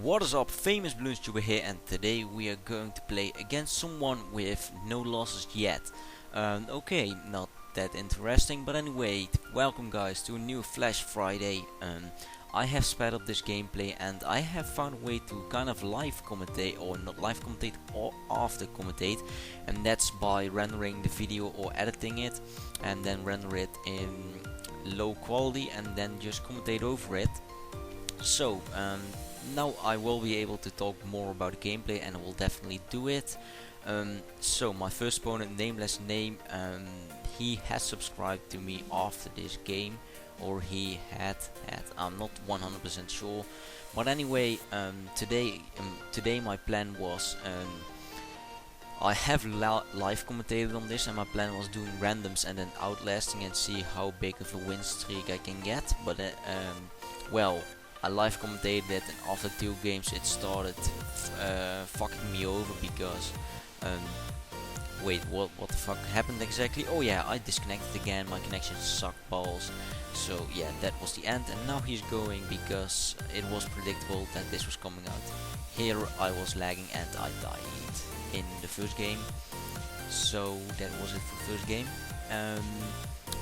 What is up, famous Bloons tuber here, and today we are going to play against someone with no losses yet. Okay, not that interesting, but anyway, welcome guys to a new Flash Friday. I have sped up this gameplay and I have found a way to kind of live commentate, or not live commentate, or after commentate, and that's by rendering the video or editing it and then render it in low quality and then just commentate over it. So, now I will be able to talk more about the gameplay, and I will definitely do it. So my first opponent, Nameless Name, he has subscribed to me after this game, or he had, I'm not 100% sure. But anyway, today my plan was, I have live commentated on this, and my plan was doing randoms and then outlasting and see how big of a win streak I can get. But well, I live commentated it, and after 2 games it started fucking me over because wait, what the fuck happened exactly? Oh yeah, I disconnected again, my connection sucked balls. So yeah, that was the end, and now he's going because it was predictable that this was coming out. Here I was lagging and I died in the first game. So that was it for the first game.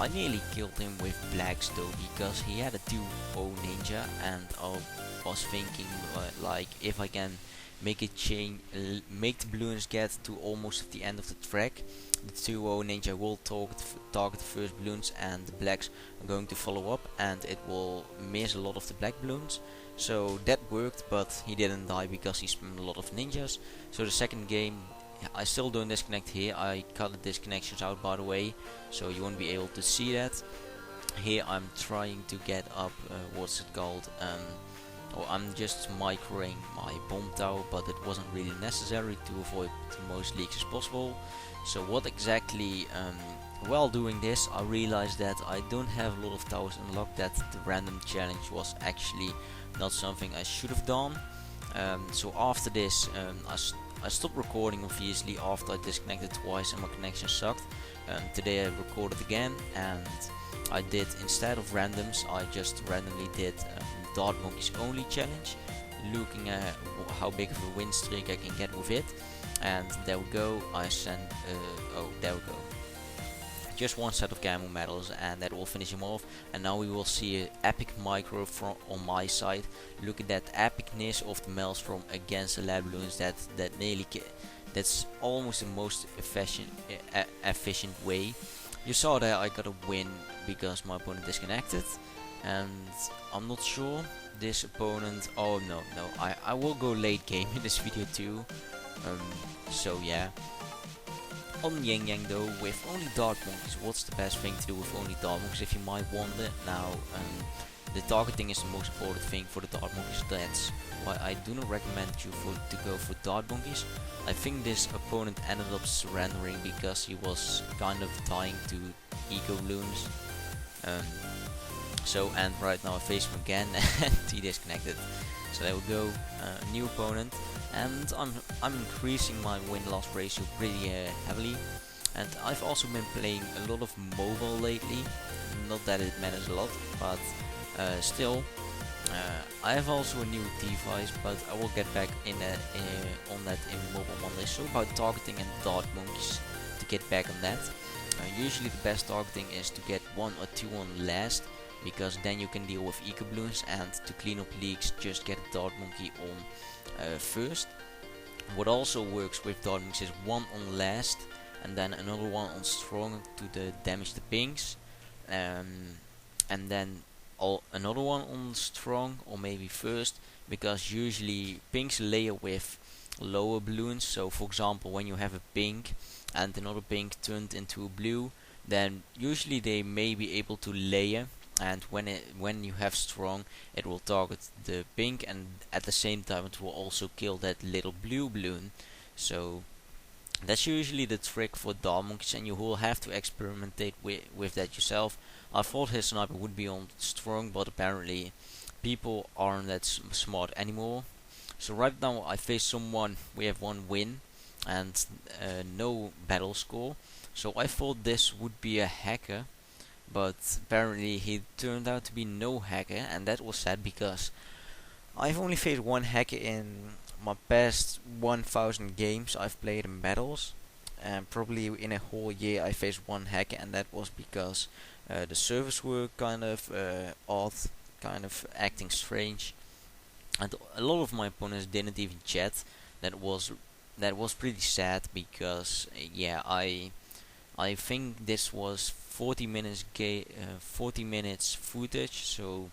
I nearly killed him with blacks though, because he had a 2-0 ninja, and I was thinking like, if I can make it change, make the balloons get to almost the end of the track, the 2-0 ninja will target the first balloons, and the blacks are going to follow up, and it will miss a lot of the black balloons. So that worked, but he didn't die because he spammed a lot of ninjas. So the second game, I still don't disconnect here. I cut the disconnections out, by the way, so you won't be able to see that. Here I'm trying to get up, what's it called, or I'm just microing my bomb tower, but it wasn't really necessary to avoid the most leaks as possible. So what exactly, while doing this, I realized that I don't have a lot of towers unlocked, that the random challenge was actually not something I should have done. So after this, I stopped recording obviously after I disconnected twice and my connection sucked. Today I recorded again, and I did, instead of randoms, I just randomly did Dart Monkeys only challenge, looking at how big of a win streak I can get with it. And there we go, I sent, oh there we go, just 1 set of camo medals, and that will finish him off. And now we will see an epic micro from on my side. Look at that epicness of the maelstrom against the lab balloons. That nearly that's almost the most efficient way. You saw that I got a win because my opponent disconnected, and I'm not sure this opponent. Oh no, I will go late game in this video too. So yeah. On Yang Yang though, with only Dart Monkeys, what's the best thing to do with only Dart Monkeys, if you might wonder? Now, the targeting is the most important thing for the Dart Monkeys. That's why I do not recommend you to go for Dart Monkeys. I think this opponent ended up surrendering because he was kind of dying to Eco Bloons. And right now I face him again and he disconnected. So there we go, new opponent. And I'm increasing my win-loss ratio pretty heavily, and I've also been playing a lot of mobile lately. Not that it matters a lot, but still, I have also a new device, but I will get back on that in mobile Monday. So about targeting and Dart Monkeys, to get back on that. Usually the best targeting is to get 1 or 2 on last, because then you can deal with Eco Bloons, and to clean up leaks, just get a Dart Monkey on first. What also works with Dart Monkeys is 1 on last, and then another 1 on strong to damage the pinks, and then another 1 on strong, or maybe first, because usually pinks layer with lower balloons. So for example, when you have a pink and another pink turned into a blue, then usually they may be able to layer, and when you have strong, it will target the pink, and at the same time it will also kill that little blue balloon. So that's usually the trick for Dart Monkeys, and you will have to experimentate with that yourself. I thought his sniper would be on strong, but apparently people aren't that smart anymore. So right now I face someone, we have 1 win and no battle score. So I thought this would be a hacker, but apparently he turned out to be no hacker, and that was sad because I've only faced one hacker in my past 1000 games I've played in battles, and probably in a whole year I faced one hacker, and that was because the servers were kind of odd, kind of acting strange, and a lot of my opponents didn't even chat. That was pretty sad because yeah, I think this was 40 minutes 40 minutes footage, so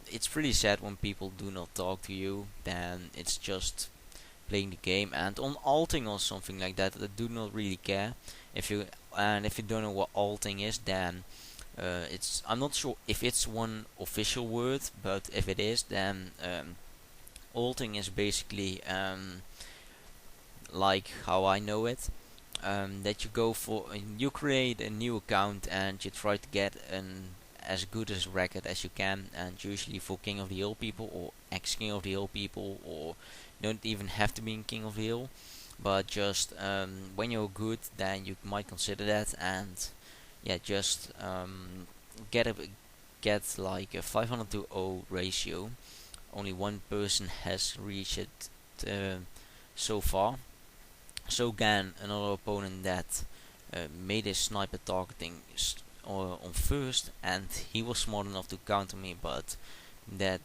it's pretty sad when people do not talk to you. Then it's just playing the game, and on alting or something like that, I do not really care. If you don't know what alting is, then it's, I'm not sure if it's one official word, but if it is, then alting is basically like how I know it. That you go for, you create a new account and you try to get an as good as record as you can, and usually for King of the Hill people or ex-King of the Hill people, or you don't even have to be in King of the Hill, but just when you're good, then you might consider that. And yeah, just get like a 500 to 0 ratio. Only one person has reached it so far. So again, another opponent that made his sniper targeting on first, and he was smart enough to counter me, but that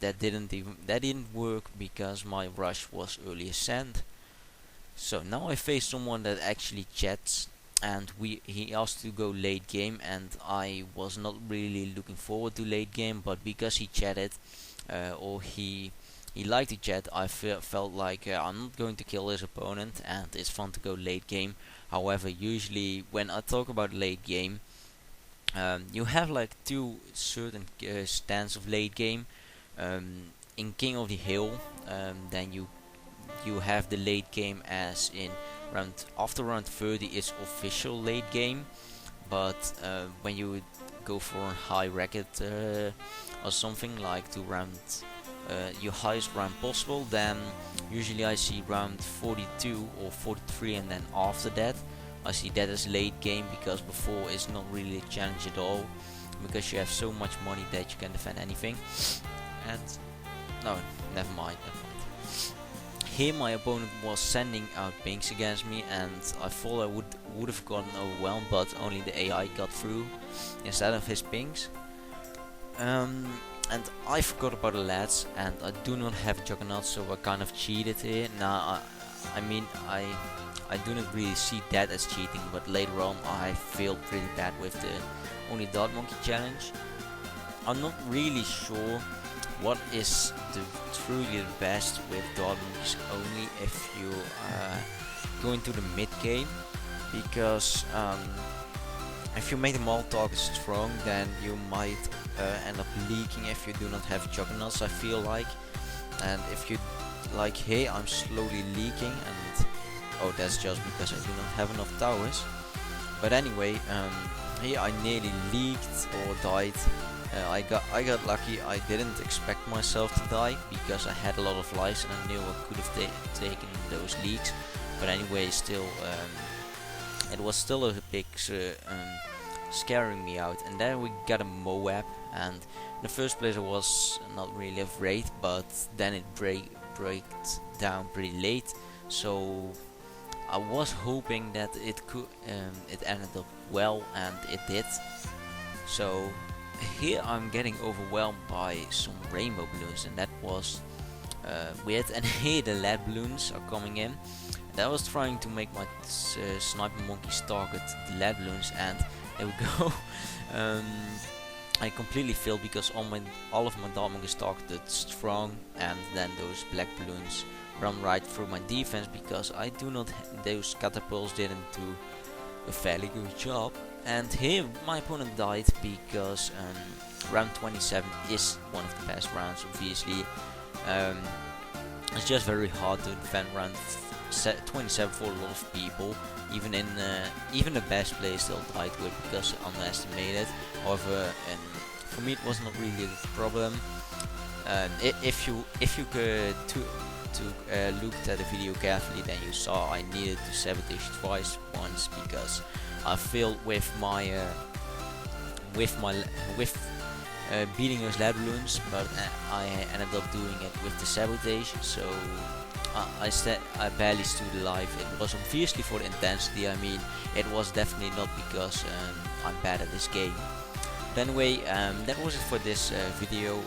didn't work because my rush was early ascent. So now I face someone that actually chats, and he asked to go late game, and I was not really looking forward to late game, but because he chatted, or he liked to chat, I felt like I'm not going to kill his opponent, and it's fun to go late game. However, usually when I talk about late game, you have like two certain stands of late game. In King of the Hill, then you have the late game as in after round 30 is official late game, but when you go for a high record or something like to round your highest round possible, then usually I see round 42 or 43, and then after that I see that as late game, because before it's not really a challenge at all, because you have so much money that you can defend anything. And no, never mind. Here my opponent was sending out pings against me, and I thought I would have gotten overwhelmed, but only the AI got through instead of his pings. And I forgot about the lads, and I do not have Juggernaut, so I kind of cheated here. Now I mean I do not really see that as cheating, but later on I failed pretty bad with the only Dart Monkey challenge. I'm not really sure what is truly the best with Dart Monkeys only if you go into the mid game, because if you make them all target strong, then you might end up leaking if you do not have Juggernauts, I feel like. And if you, like here, I'm slowly leaking, and oh, that's just because I do not have enough towers. But anyway, here I nearly leaked or died. I got lucky. I didn't expect myself to die because I had a lot of lives and I knew I could have taken those leaks. But anyway, still, it was still a big scaring me out. And then we got a Moab, and in the first place I was not really afraid, but then it braked down pretty late. So I was hoping that it could, it ended up well, and it did. So here I'm getting overwhelmed by some rainbow balloons, and that was weird. And here the lead balloons are coming in, and I was trying to make my sniper monkeys target the lead balloons, and there we go. I completely failed because all of my dart monkeys targeted strong, and then those black balloons run right through my defense because I do not those catapults didn't do a fairly good job. And here my opponent died because round 27 is one of the best rounds, obviously. It's just very hard to defend round 27 for a lot of people. Even the best players still died with because I underestimated. However, for me it was not really a problem. If you could looked at the video carefully, then you saw I needed to sabotage once because I failed with beating those lab balloons, but I ended up doing it with the sabotage, so I barely stood alive. It was obviously for the intensity. I mean, it was definitely not because I'm bad at this game. But anyway, that was it for this video.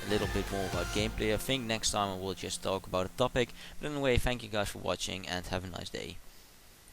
A little bit more about gameplay. I think next time I will just talk about a topic. But anyway, thank you guys for watching and have a nice day.